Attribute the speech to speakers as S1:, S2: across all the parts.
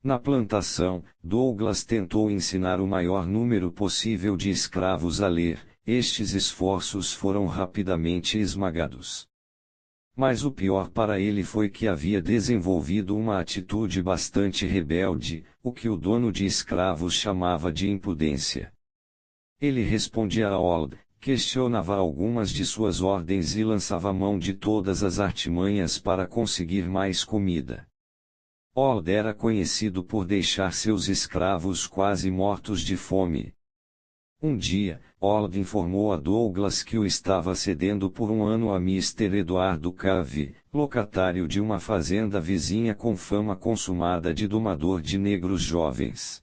S1: Na plantação, Douglas tentou ensinar o maior número possível de escravos a ler. Estes esforços foram rapidamente esmagados. Mas o pior para ele foi que havia desenvolvido uma atitude bastante rebelde, o que o dono de escravos chamava de impudência. Ele respondia a Old, questionava algumas de suas ordens e lançava mão de todas as artimanhas para conseguir mais comida. Old era conhecido por deixar seus escravos quase mortos de fome. Um dia, Old informou a Douglas que o estava cedendo por um ano a Mr. Eduardo Cave, locatário de uma fazenda vizinha com fama consumada de domador de negros jovens.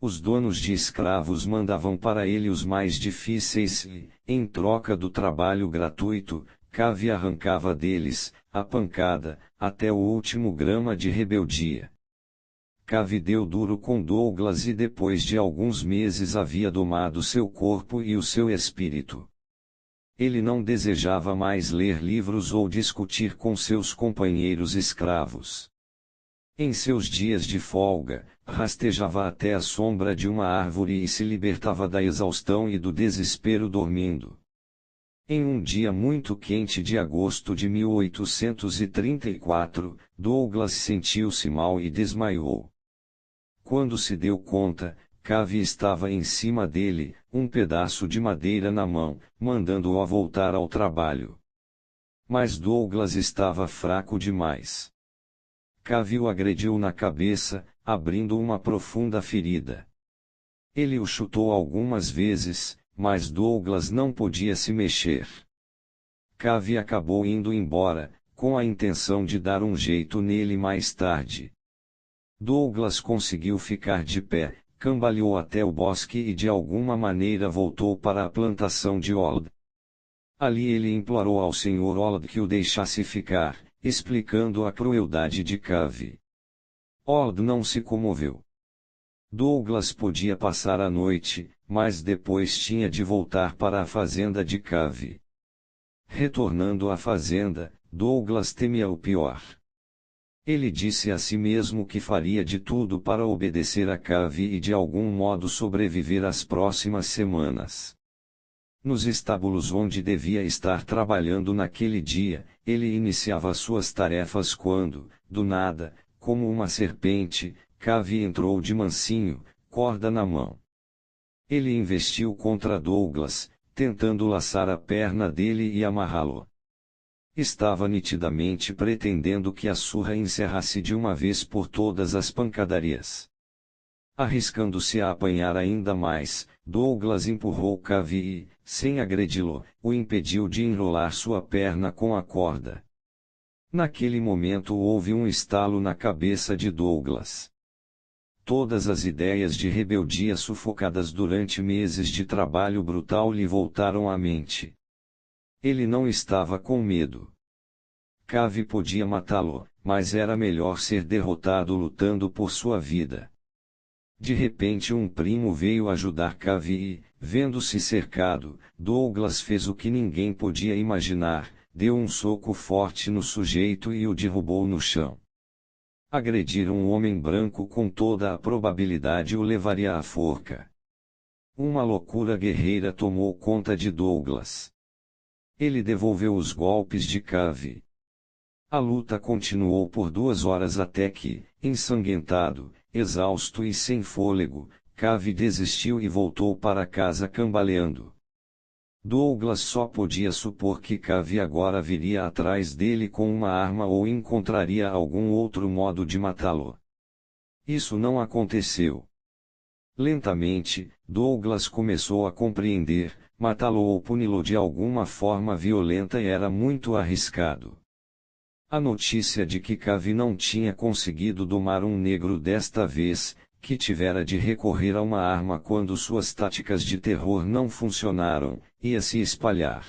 S1: Os donos de escravos mandavam para ele os mais difíceis e, em troca do trabalho gratuito, Cave arrancava deles, a pancada, até o último grama de rebeldia. Cave deu duro com Douglas e depois de alguns meses havia domado seu corpo e o seu espírito. Ele não desejava mais ler livros ou discutir com seus companheiros escravos. Em seus dias de folga, rastejava até a sombra de uma árvore e se libertava da exaustão e do desespero dormindo. Em um dia muito quente de agosto de 1834, Douglas sentiu-se mal e desmaiou. Quando se deu conta, Cave estava em cima dele, um pedaço de madeira na mão, mandando-o a voltar ao trabalho. Mas Douglas estava fraco demais. Cave o agrediu na cabeça, abrindo uma profunda ferida. Ele o chutou algumas vezes, mas Douglas não podia se mexer. Cave acabou indo embora, com a intenção de dar um jeito nele mais tarde. Douglas conseguiu ficar de pé, cambaleou até o bosque e de alguma maneira voltou para a plantação de Old. Ali ele implorou ao Sr. Old que o deixasse ficar, explicando a crueldade de Cave. Old não se comoveu. Douglas podia passar a noite, mas depois tinha de voltar para a fazenda de Cave. Retornando à fazenda, Douglas temia o pior. Ele disse a si mesmo que faria de tudo para obedecer a Cave e de algum modo sobreviver às próximas semanas. Nos estábulos onde devia estar trabalhando naquele dia, ele iniciava suas tarefas quando, do nada, como uma serpente, Cave entrou de mansinho, corda na mão. Ele investiu contra Douglas, tentando laçar a perna dele e amarrá-lo. Estava nitidamente pretendendo que a surra encerrasse de uma vez por todas as pancadarias. Arriscando-se a apanhar ainda mais, Douglas empurrou Cave e, sem agredi-lo, o impediu de enrolar sua perna com a corda. Naquele momento houve um estalo na cabeça de Douglas. Todas as ideias de rebeldia sufocadas durante meses de trabalho brutal lhe voltaram à mente. Ele não estava com medo. Cave podia matá-lo, mas era melhor ser derrotado lutando por sua vida. De repente um primo veio ajudar Cave e, vendo-se cercado, Douglas fez o que ninguém podia imaginar, deu um soco forte no sujeito e o derrubou no chão. Agredir um homem branco com toda a probabilidade o levaria à forca. Uma loucura guerreira tomou conta de Douglas. Ele devolveu os golpes de Cave. A luta continuou por 2 horas até que, ensanguentado, exausto e sem fôlego, Cave desistiu e voltou para casa cambaleando. Douglas só podia supor que Cave agora viria atrás dele com uma arma ou encontraria algum outro modo de matá-lo. Isso não aconteceu. Lentamente, Douglas começou a compreender, matá-lo ou puni-lo de alguma forma violenta era muito arriscado. A notícia de que Cave não tinha conseguido domar um negro desta vez, que tivera de recorrer a uma arma quando suas táticas de terror não funcionaram, ia se espalhar.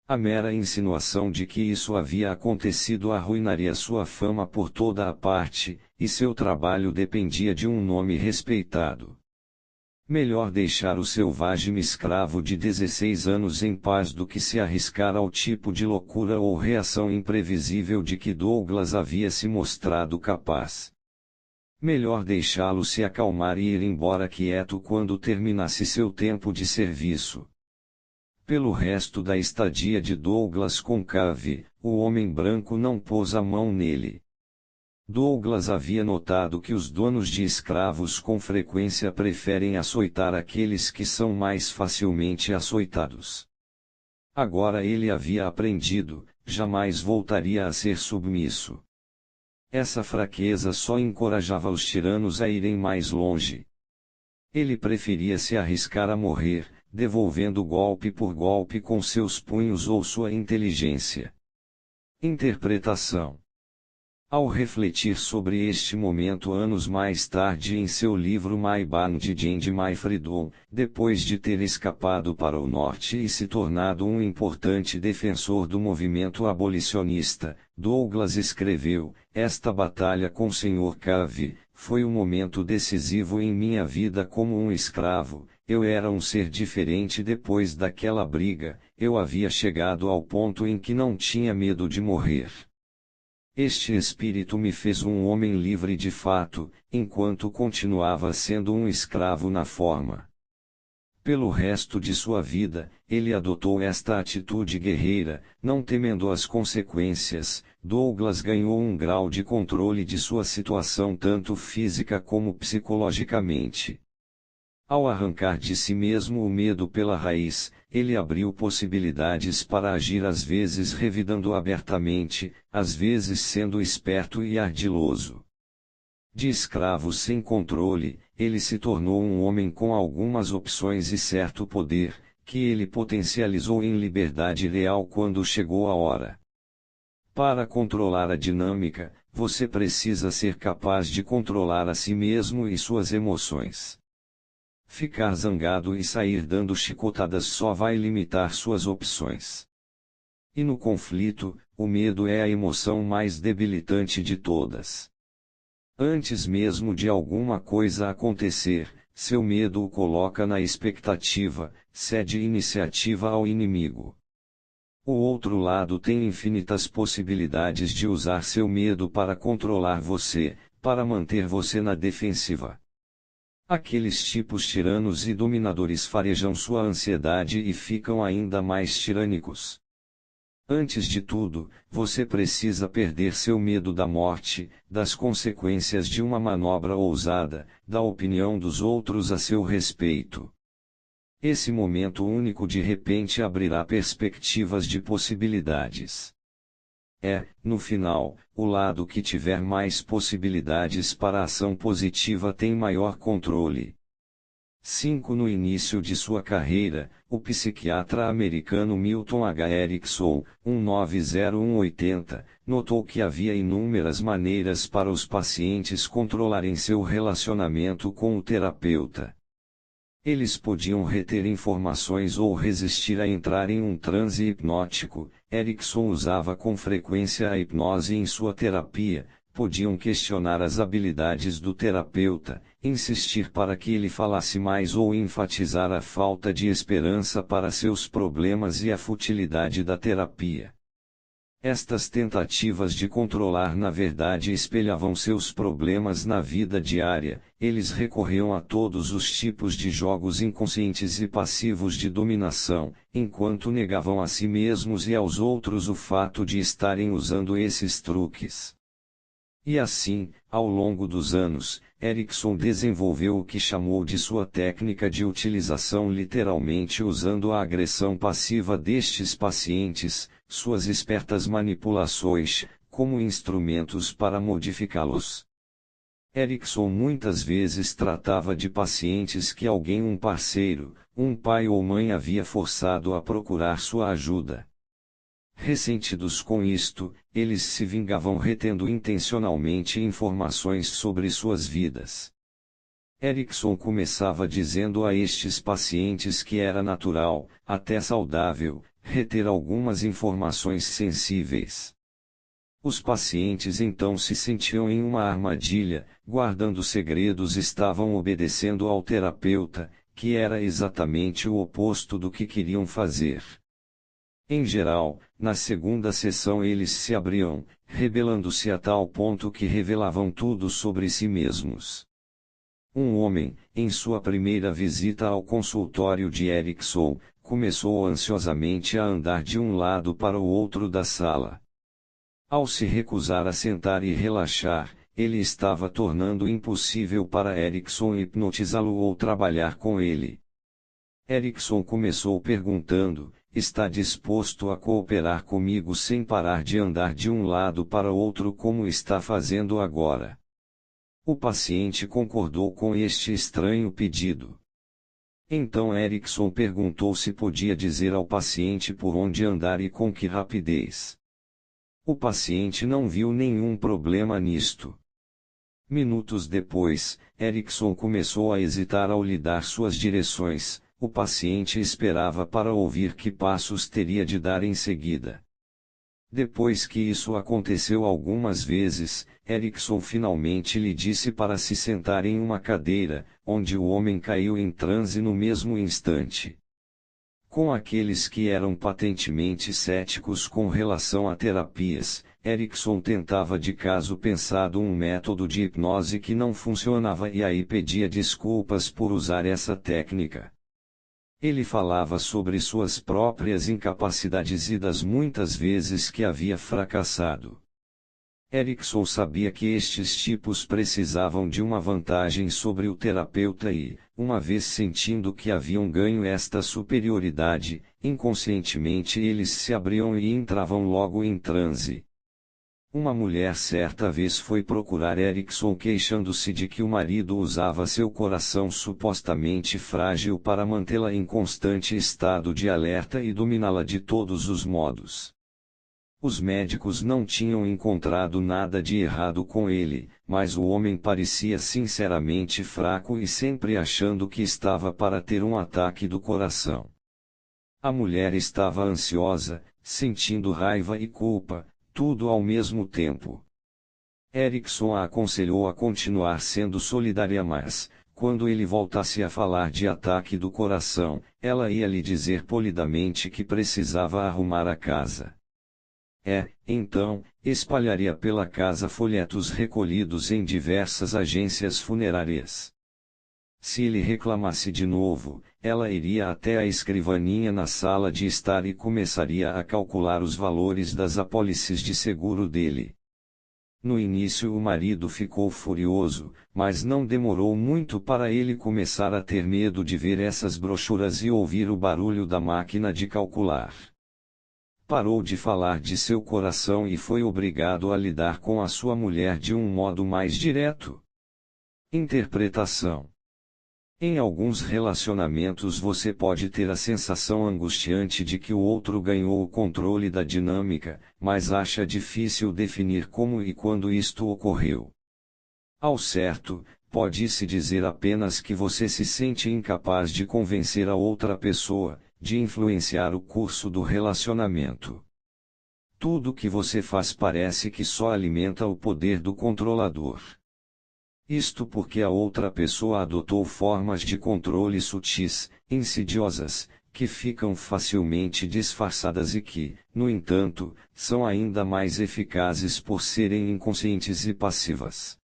S1: A mera insinuação de que isso havia acontecido arruinaria sua fama por toda a parte, e seu trabalho dependia de um nome respeitado. Melhor deixar o selvagem escravo de 16 anos em paz do que se arriscar ao tipo de loucura ou reação imprevisível de que Douglas havia se mostrado capaz. Melhor deixá-lo se acalmar e ir embora quieto quando terminasse seu tempo de serviço. Pelo resto da estadia de Douglas com Cave, o homem branco não pôs a mão nele. Douglas havia notado que os donos de escravos com frequência preferem açoitar aqueles que são mais facilmente açoitados. Agora ele havia aprendido, jamais voltaria a ser submisso. Essa fraqueza só encorajava os tiranos a irem mais longe. Ele preferia se arriscar a morrer, devolvendo golpe por golpe com seus punhos ou sua inteligência. Interpretação. Ao refletir sobre este momento anos mais tarde em seu livro My Band and My Freedom, depois de ter escapado para o norte e se tornado um importante defensor do movimento abolicionista, Douglas escreveu: "Esta batalha com Sr. Cave foi um momento decisivo em minha vida como um escravo. Eu era um ser diferente depois daquela briga, eu havia chegado ao ponto em que não tinha medo de morrer. Este espírito me fez um homem livre de fato, enquanto continuava sendo um escravo na forma." Pelo resto de sua vida, ele adotou esta atitude guerreira, não temendo as consequências. Douglas ganhou um grau de controle de sua situação tanto física como psicologicamente. Ao arrancar de si mesmo o medo pela raiz, ele abriu possibilidades para agir, às vezes revidando abertamente, às vezes sendo esperto e ardiloso. De escravo sem controle, ele se tornou um homem com algumas opções e certo poder, que ele potencializou em liberdade real quando chegou a hora. Para controlar a dinâmica, você precisa ser capaz de controlar a si mesmo e suas emoções. Ficar zangado e sair dando chicotadas só vai limitar suas opções. E no conflito, o medo é a emoção mais debilitante de todas. Antes mesmo de alguma coisa acontecer, seu medo o coloca na expectativa, cede iniciativa ao inimigo. O outro lado tem infinitas possibilidades de usar seu medo para controlar você, para manter você na defensiva. Aqueles tipos tiranos e dominadores farejam sua ansiedade e ficam ainda mais tirânicos. Antes de tudo, você precisa perder seu medo da morte, das consequências de uma manobra ousada, da opinião dos outros a seu respeito. Esse momento único de repente abrirá perspectivas de possibilidades. No final, o lado que tiver mais possibilidades para a ação positiva tem maior controle. 5. No início de sua carreira, o psiquiatra americano Milton H. Erickson, 190180, notou que havia inúmeras maneiras para os pacientes controlarem seu relacionamento com o terapeuta. Eles podiam reter informações ou resistir a entrar em um transe hipnótico. Erickson usava com frequência a hipnose em sua terapia. Podiam questionar as habilidades do terapeuta, insistir para que ele falasse mais ou enfatizar a falta de esperança para seus problemas e a futilidade da terapia. Estas tentativas de controlar na verdade espelhavam seus problemas na vida diária. Eles recorriam a todos os tipos de jogos inconscientes e passivos de dominação, enquanto negavam a si mesmos e aos outros o fato de estarem usando esses truques. E assim, ao longo dos anos, Erickson desenvolveu o que chamou de sua técnica de utilização, literalmente usando a agressão passiva destes pacientes, suas espertas manipulações, como instrumentos para modificá-los. Erickson muitas vezes tratava de pacientes que alguém, um parceiro, um pai ou mãe havia forçado a procurar sua ajuda. Ressentidos com isto, eles se vingavam retendo intencionalmente informações sobre suas vidas. Erickson começava dizendo a estes pacientes que era natural, até saudável, reter algumas informações sensíveis. Os pacientes então se sentiam em uma armadilha, guardando segredos, estavam obedecendo ao terapeuta, que era exatamente o oposto do que queriam fazer. Em geral, na segunda sessão eles se abriam, rebelando-se a tal ponto que revelavam tudo sobre si mesmos. Um homem, em sua primeira visita ao consultório de Erickson, começou ansiosamente a andar de um lado para o outro da sala. Ao se recusar a sentar e relaxar, ele estava tornando impossível para Erickson hipnotizá-lo ou trabalhar com ele. Erickson começou perguntando: está disposto a cooperar comigo sem parar de andar de um lado para outro como está fazendo agora? O paciente concordou com este estranho pedido. Então Erickson perguntou se podia dizer ao paciente por onde andar e com que rapidez. O paciente não viu nenhum problema nisto. Minutos depois, Erickson começou a hesitar ao lhe dar suas direções. O paciente esperava para ouvir que passos teria de dar em seguida. Depois que isso aconteceu algumas vezes, Erickson finalmente lhe disse para se sentar em uma cadeira, onde o homem caiu em transe no mesmo instante. Com aqueles que eram patentemente céticos com relação a terapias, Erickson tentava de caso pensado um método de hipnose que não funcionava e aí pedia desculpas por usar essa técnica. Ele falava sobre suas próprias incapacidades e das muitas vezes que havia fracassado. Erickson sabia que estes tipos precisavam de uma vantagem sobre o terapeuta e, uma vez sentindo que haviam ganho esta superioridade, inconscientemente eles se abriam e entravam logo em transe. Uma mulher certa vez foi procurar Erickson queixando-se de que o marido usava seu coração supostamente frágil para mantê-la em constante estado de alerta e dominá-la de todos os modos. Os médicos não tinham encontrado nada de errado com ele, mas o homem parecia sinceramente fraco e sempre achando que estava para ter um ataque do coração. A mulher estava ansiosa, sentindo raiva e culpa, tudo ao mesmo tempo. Erickson a aconselhou a continuar sendo solidária, mas, quando ele voltasse a falar de ataque do coração, ela ia lhe dizer polidamente que precisava arrumar a casa. Então, espalharia pela casa folhetos recolhidos em diversas agências funerárias. Se ele reclamasse de novo, ela iria até a escrivaninha na sala de estar e começaria a calcular os valores das apólices de seguro dele. No início o marido ficou furioso, mas não demorou muito para ele começar a ter medo de ver essas brochuras e ouvir o barulho da máquina de calcular. Parou de falar de seu coração e foi obrigado a lidar com a sua mulher de um modo mais direto. Interpretação. Em alguns relacionamentos você pode ter a sensação angustiante de que o outro ganhou o controle da dinâmica, mas acha difícil definir como e quando isto ocorreu. Ao certo, pode-se dizer apenas que você se sente incapaz de convencer a outra pessoa, de influenciar o curso do relacionamento. Tudo que você faz parece que só alimenta o poder do controlador. Isto porque a outra pessoa adotou formas de controle sutis, insidiosas, que ficam facilmente disfarçadas e que, no entanto, são ainda mais eficazes por serem inconscientes e passivas.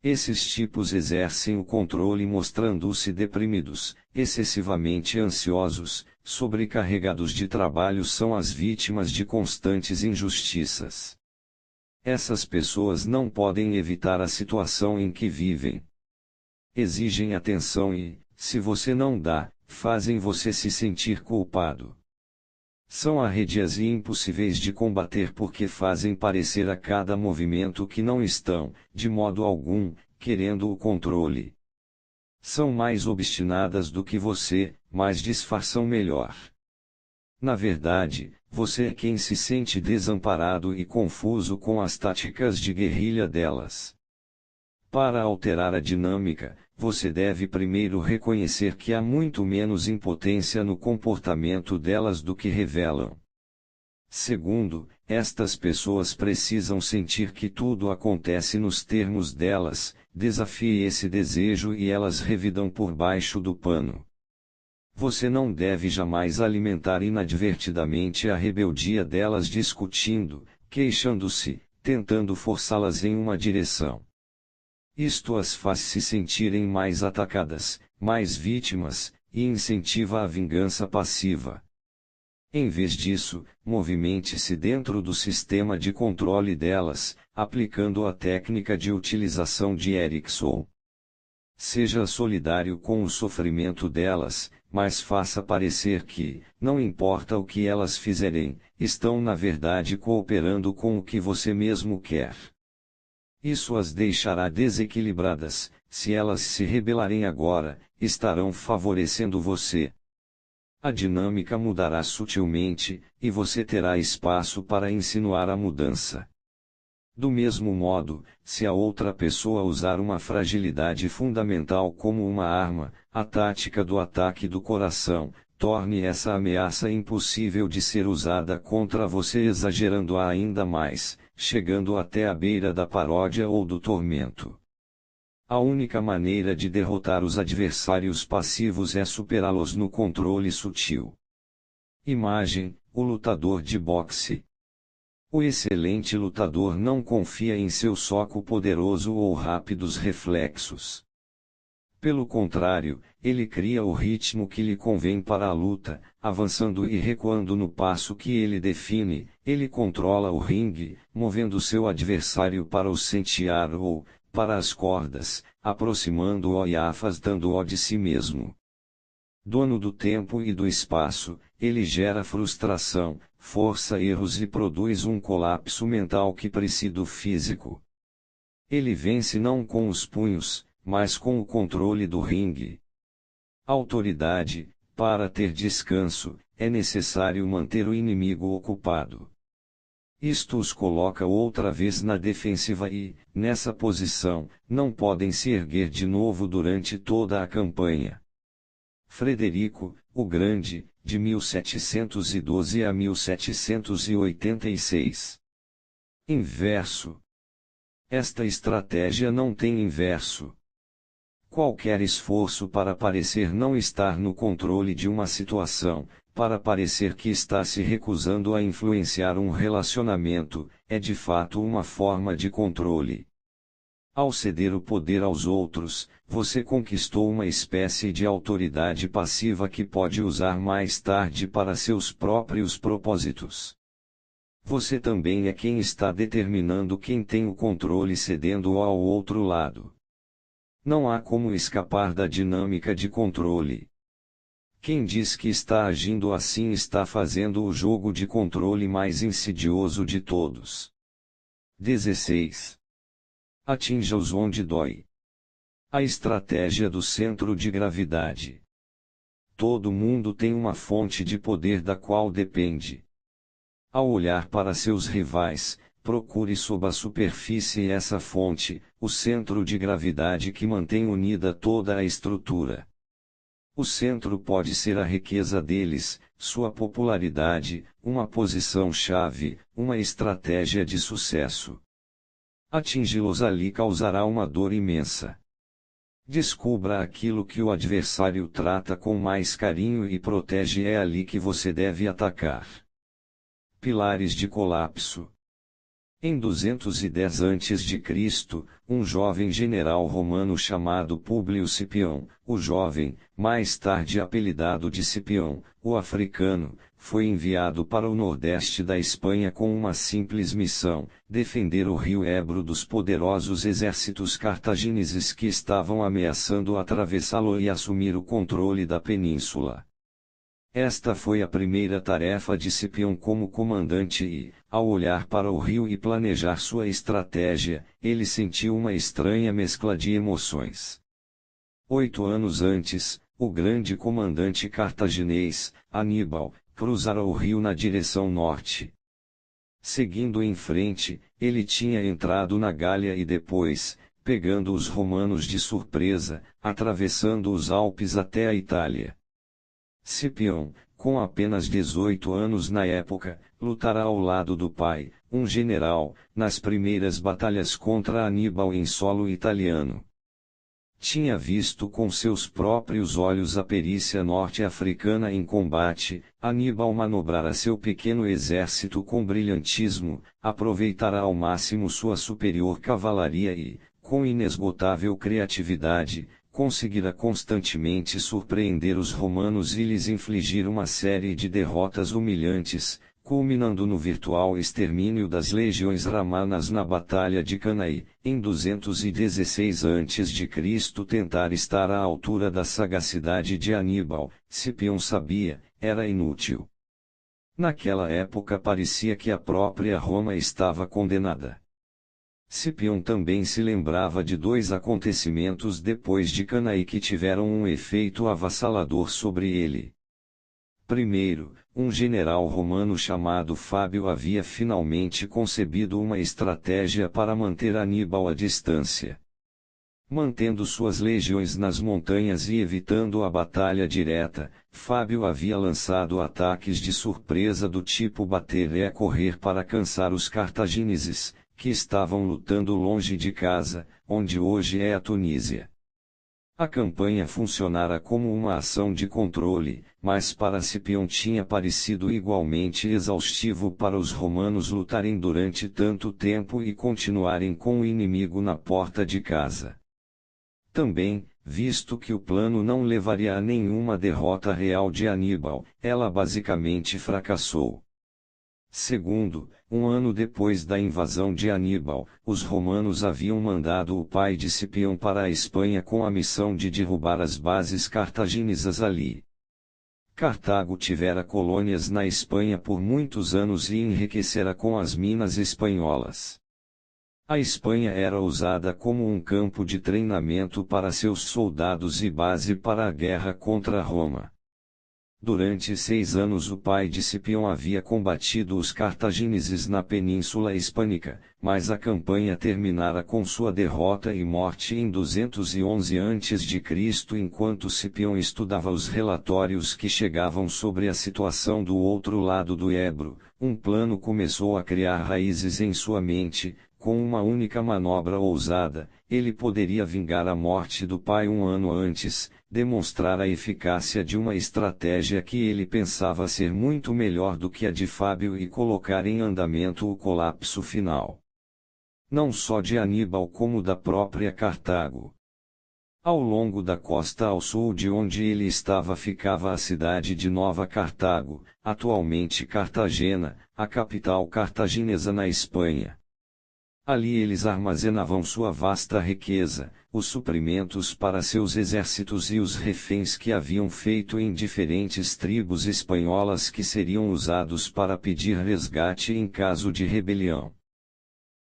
S1: Esses tipos exercem o controle mostrando-se deprimidos, excessivamente ansiosos, sobrecarregados de trabalho, são as vítimas de constantes injustiças. Essas pessoas não podem evitar a situação em que vivem. Exigem atenção e, se você não dá, fazem você se sentir culpado. São arredias e impossíveis de combater porque fazem parecer a cada movimento que não estão, de modo algum, querendo o controle. São mais obstinadas do que você, mas disfarçam melhor. Na verdade, você é quem se sente desamparado e confuso com as táticas de guerrilha delas. Para alterar a dinâmica, você deve primeiro reconhecer que há muito menos impotência no comportamento delas do que revelam. Segundo, estas pessoas precisam sentir que tudo acontece nos termos delas, desafie esse desejo e elas revidam por baixo do pano. Você não deve jamais alimentar inadvertidamente a rebeldia delas discutindo, queixando-se, tentando forçá-las em uma direção. Isto as faz se sentirem mais atacadas, mais vítimas, e incentiva a vingança passiva. Em vez disso, movimente-se dentro do sistema de controle delas, aplicando a técnica de utilização de Erikson. Seja solidário com o sofrimento delas, mas faça parecer que, não importa o que elas fizerem, estão na verdade cooperando com o que você mesmo quer. Isso as deixará desequilibradas. Se elas se rebelarem agora, estarão favorecendo você. A dinâmica mudará sutilmente, e você terá espaço para insinuar a mudança. Do mesmo modo, se a outra pessoa usar uma fragilidade fundamental como uma arma, a tática do ataque do coração, torne essa ameaça impossível de ser usada contra você, exagerando-a ainda mais, chegando até a beira da paródia ou do tormento. A única maneira de derrotar os adversários passivos é superá-los no controle sutil. Imagem: o lutador de boxe. O excelente lutador não confia em seu soco poderoso ou rápidos reflexos. Pelo contrário, ele cria o ritmo que lhe convém para a luta, avançando e recuando no passo que ele define. Ele controla o ringue, movendo seu adversário para o sentear ou, para as cordas, aproximando-o e afastando-o de si mesmo. Dono do tempo e do espaço, ele gera frustração, força erros e produz um colapso mental que precede o físico. Ele vence não com os punhos, mas com o controle do ringue. Autoridade: para ter descanso, é necessário manter o inimigo ocupado. Isto os coloca outra vez na defensiva e, nessa posição, não podem se erguer de novo durante toda a campanha. Frederico, o Grande, de 1712 a 1786. Inverso. Esta estratégia não tem inverso. Qualquer esforço para parecer não estar no controle de uma situação, para parecer que está se recusando a influenciar um relacionamento, é de fato uma forma de controle. Ao ceder o poder aos outros, você conquistou uma espécie de autoridade passiva que pode usar mais tarde para seus próprios propósitos. Você também é quem está determinando quem tem o controle cedendo-o ao outro lado. Não há como escapar da dinâmica de controle. Quem diz que está agindo assim está fazendo o jogo de controle mais insidioso de todos. 16. Atinja-os onde dói. A estratégia do centro de gravidade. Todo mundo tem uma fonte de poder da qual depende. Ao olhar para seus rivais, procure sob a superfície essa fonte, o centro de gravidade que mantém unida toda a estrutura. O centro pode ser a riqueza deles, sua popularidade, uma posição-chave, uma estratégia de sucesso. Atingi-los ali causará uma dor imensa. Descubra aquilo que o adversário trata com mais carinho e protege, é ali que você deve atacar. Pilares de colapso. Em 210 a.C., um jovem general romano chamado Públio Cipião, o jovem, mais tarde apelidado de Cipião, o africano, foi enviado para o nordeste da Espanha com uma simples missão: defender o rio Ebro dos poderosos exércitos cartagineses que estavam ameaçando atravessá-lo e assumir o controle da península. Esta foi a primeira tarefa de Cipião como comandante e, ao olhar para o rio e planejar sua estratégia, ele sentiu uma estranha mescla de emoções. 8 anos antes, o grande comandante cartaginês, Aníbal, cruzara o rio na direção norte. Seguindo em frente, ele tinha entrado na Gália e depois, pegando os romanos de surpresa, atravessando os Alpes até a Itália. Cipião, com apenas 18 anos na época, lutará ao lado do pai, um general, nas primeiras batalhas contra Aníbal em solo italiano. Tinha visto com seus próprios olhos a perícia norte-africana em combate. Aníbal manobrara seu pequeno exército com brilhantismo, aproveitara ao máximo sua superior cavalaria e, com inesgotável criatividade, conseguira constantemente surpreender os romanos e lhes infligir uma série de derrotas humilhantes, culminando no virtual extermínio das legiões romanas na Batalha de Cannae, em 216 a.C. Tentar estar à altura da sagacidade de Aníbal, Cipião sabia, era inútil. Naquela época parecia que a própria Roma estava condenada. Cipião também se lembrava de dois acontecimentos depois de Cannae que tiveram um efeito avassalador sobre ele. Primeiro, um general romano chamado Fábio havia finalmente concebido uma estratégia para manter Aníbal à distância. Mantendo suas legiões nas montanhas e evitando a batalha direta, Fábio havia lançado ataques de surpresa do tipo bater e correr para cansar os cartagineses, que estavam lutando longe de casa, onde hoje é a Tunísia. A campanha funcionara como uma ação de controle, mas para Cipião tinha parecido igualmente exaustivo para os romanos lutarem durante tanto tempo e continuarem com o inimigo na porta de casa. Também, visto que o plano não levaria a nenhuma derrota real de Aníbal, ela basicamente fracassou. Segundo, um ano depois da invasão de Aníbal, os romanos haviam mandado o pai de Cipião para a Espanha com a missão de derrubar as bases cartaginesas ali. Cartago tivera colônias na Espanha por muitos anos e enriquecera com as minas espanholas. A Espanha era usada como um campo de treinamento para seus soldados e base para a guerra contra Roma. Durante 6 anos o pai de Cipião havia combatido os cartagineses na Península Hispânica, mas a campanha terminara com sua derrota e morte em 211 a.C. Enquanto Cipião estudava os relatórios que chegavam sobre a situação do outro lado do Ebro, um plano começou a criar raízes em sua mente. Com uma única manobra ousada, ele poderia vingar a morte do pai um ano antes, demonstrar a eficácia de uma estratégia que ele pensava ser muito melhor do que a de Fábio e colocar em andamento o colapso final. Não só de Aníbal como da própria Cartago. Ao longo da costa ao sul de onde ele estava ficava a cidade de Nova Cartago, atualmente Cartagena, a capital cartaginesa na Espanha. Ali eles armazenavam sua vasta riqueza, os suprimentos para seus exércitos e os reféns que haviam feito em diferentes tribos espanholas que seriam usados para pedir resgate em caso de rebelião.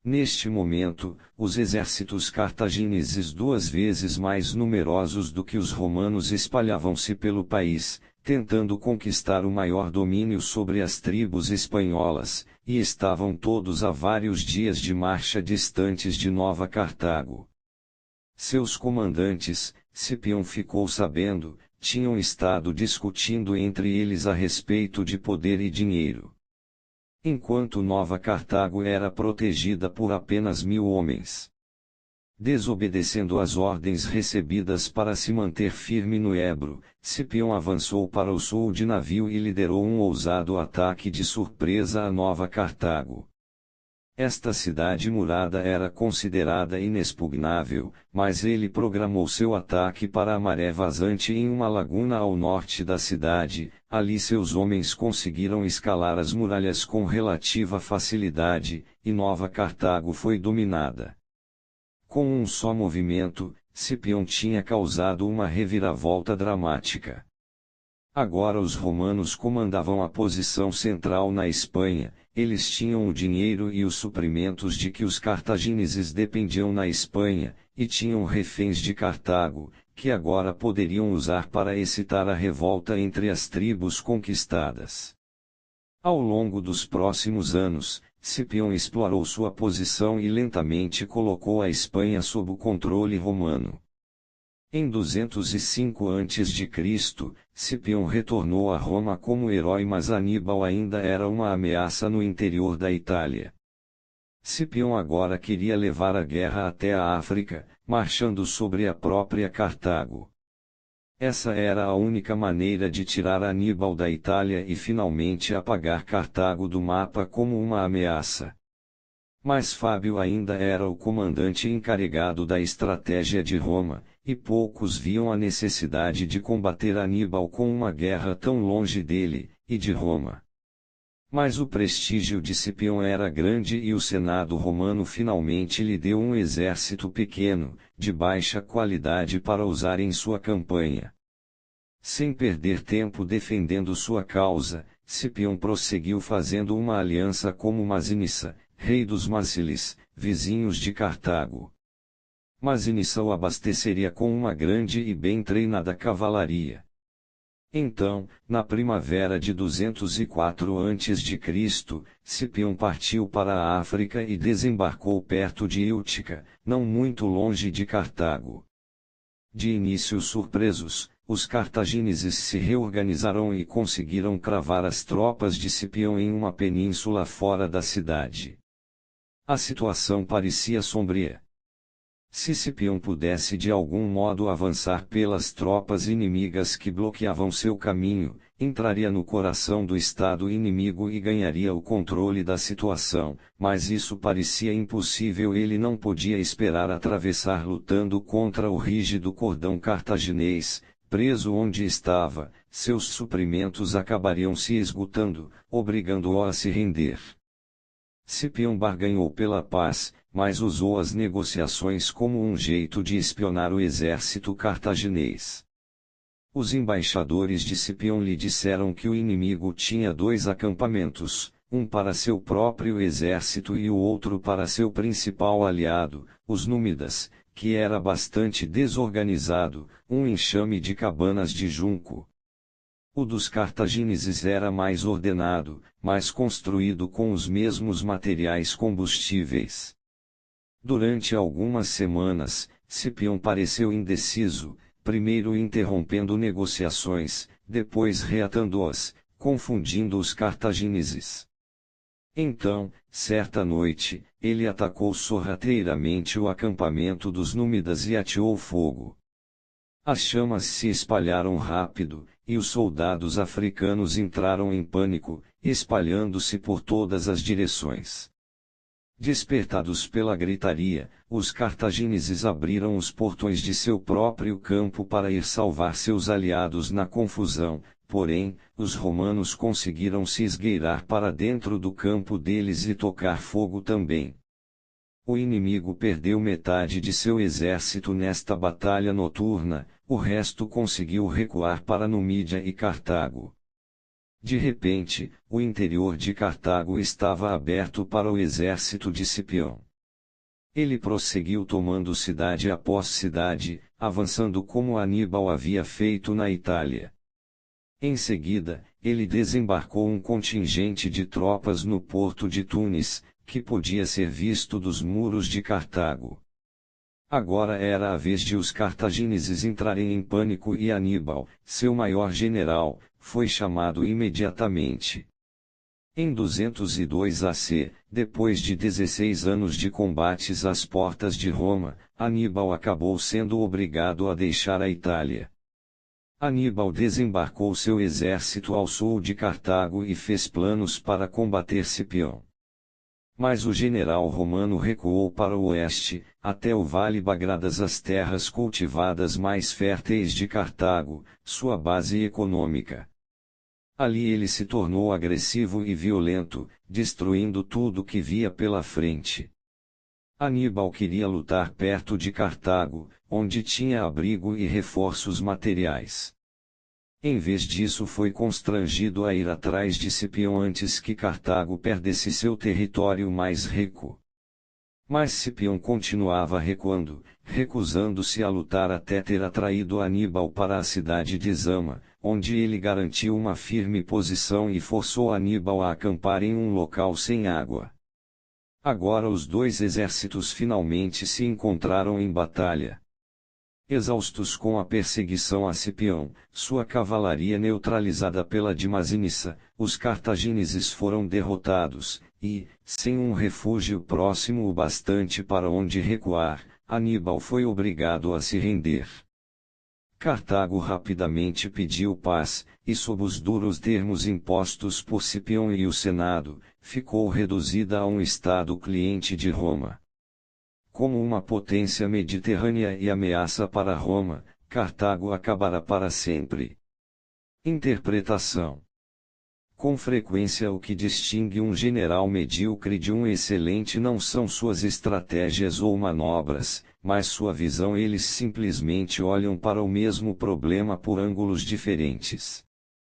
S1: Neste momento, os exércitos cartagineses 2 vezes mais numerosos do que os romanos espalhavam-se pelo país, tentando conquistar o maior domínio sobre as tribos espanholas, e estavam todos a vários dias de marcha distantes de Nova Cartago. Seus comandantes, Cipião ficou sabendo, tinham estado discutindo entre eles a respeito de poder e dinheiro. Enquanto Nova Cartago era protegida por apenas 1000 homens. Desobedecendo às ordens recebidas para se manter firme no Ebro, Cipião avançou para o sul de navio e liderou um ousado ataque de surpresa a Nova Cartago. Esta cidade murada era considerada inexpugnável, mas ele programou seu ataque para a maré vazante em uma laguna ao norte da cidade. Ali seus homens conseguiram escalar as muralhas com relativa facilidade, e Nova Cartago foi dominada. Com um só movimento, Cipião tinha causado uma reviravolta dramática. Agora os romanos comandavam a posição central na Espanha, eles tinham o dinheiro e os suprimentos de que os cartagineses dependiam na Espanha, e tinham reféns de Cartago, que agora poderiam usar para excitar a revolta entre as tribos conquistadas. Ao longo dos próximos anos, Cipião explorou sua posição e lentamente colocou a Espanha sob o controle romano. Em 205 a.C., Cipião retornou a Roma como herói, mas Aníbal ainda era uma ameaça no interior da Itália. Cipião agora queria levar a guerra até a África, marchando sobre a própria Cartago. Essa era a única maneira de tirar Aníbal da Itália e finalmente apagar Cartago do mapa como uma ameaça. Mas Fábio ainda era o comandante encarregado da estratégia de Roma, e poucos viam a necessidade de combater Aníbal com uma guerra tão longe dele, e de Roma. Mas o prestígio de Cipião era grande e o Senado romano finalmente lhe deu um exército pequeno, de baixa qualidade para usar em sua campanha. Sem perder tempo defendendo sua causa, Cipião prosseguiu fazendo uma aliança com Masinissa, rei dos Massilis, vizinhos de Cartago. Masinissa o abasteceria com uma grande e bem treinada cavalaria. Então, na primavera de 204 a.C., Cipião partiu para a África e desembarcou perto de Eútica, não muito longe de Cartago. De início surpresos, os cartagineses se reorganizaram e conseguiram cravar as tropas de Cipião em uma península fora da cidade. A situação parecia sombria. Se Cipião pudesse de algum modo avançar pelas tropas inimigas que bloqueavam seu caminho, entraria no coração do estado inimigo e ganharia o controle da situação, mas isso parecia impossível. Ele não podia esperar atravessar lutando contra o rígido cordão cartaginês. Preso onde estava, seus suprimentos acabariam se esgotando, obrigando-o a se render. Cipião barganhou pela paz, mas usou as negociações como um jeito de espionar o exército cartaginês. Os embaixadores de Cipião lhe disseram que o inimigo tinha 2 acampamentos, um para seu próprio exército e o outro para seu principal aliado, os Númidas, que era bastante desorganizado, um enxame de cabanas de junco. O dos cartagineses era mais ordenado, mas construído com os mesmos materiais combustíveis. Durante algumas semanas, Cipião pareceu indeciso, primeiro interrompendo negociações, depois reatando-as, confundindo os cartagineses. Então, certa noite, ele atacou sorrateiramente o acampamento dos Númidas e ateou fogo. As chamas se espalharam rápido, e os soldados africanos entraram em pânico, espalhando-se por todas as direções. Despertados pela gritaria, os cartagineses abriram os portões de seu próprio campo para ir salvar seus aliados na confusão, porém, os romanos conseguiram se esgueirar para dentro do campo deles e tocar fogo também. O inimigo perdeu metade de seu exército nesta batalha noturna, o resto conseguiu recuar para Numídia e Cartago. De repente, o interior de Cartago estava aberto para o exército de Cipião. Ele prosseguiu tomando cidade após cidade, avançando como Aníbal havia feito na Itália. Em seguida, ele desembarcou um contingente de tropas no porto de Túnez, que podia ser visto dos muros de Cartago. Agora era a vez de os cartagineses entrarem em pânico e Aníbal, seu maior general, foi chamado imediatamente. Em 202 AC, depois de 16 anos de combates às portas de Roma, Aníbal acabou sendo obrigado a deixar a Itália. Aníbal desembarcou seu exército ao sul de Cartago e fez planos para combater Cipião. Mas o general romano recuou para o oeste, até o Vale Bagradas, as terras cultivadas mais férteis de Cartago, sua base econômica. Ali ele se tornou agressivo e violento, destruindo tudo que via pela frente. Aníbal queria lutar perto de Cartago, onde tinha abrigo e reforços materiais. Em vez disso, foi constrangido a ir atrás de Cipião antes que Cartago perdesse seu território mais rico. Mas Cipião continuava recuando, recusando-se a lutar até ter atraído Aníbal para a cidade de Zama, onde ele garantiu uma firme posição e forçou Aníbal a acampar em um local sem água. Agora os 2 exércitos finalmente se encontraram em batalha. Exaustos com a perseguição a Cipião, sua cavalaria neutralizada pela de Masinissa, os cartagineses foram derrotados, e, sem um refúgio próximo o bastante para onde recuar, Aníbal foi obrigado a se render. Cartago rapidamente pediu paz, e sob os duros termos impostos por Cipião e o Senado, ficou reduzida a um estado cliente de Roma. Como uma potência mediterrânea e ameaça para Roma, Cartago acabará para sempre. Interpretação. Com frequência o que distingue um general medíocre de um excelente não são suas estratégias ou manobras, mas sua visão. Eles simplesmente olham para o mesmo problema por ângulos diferentes.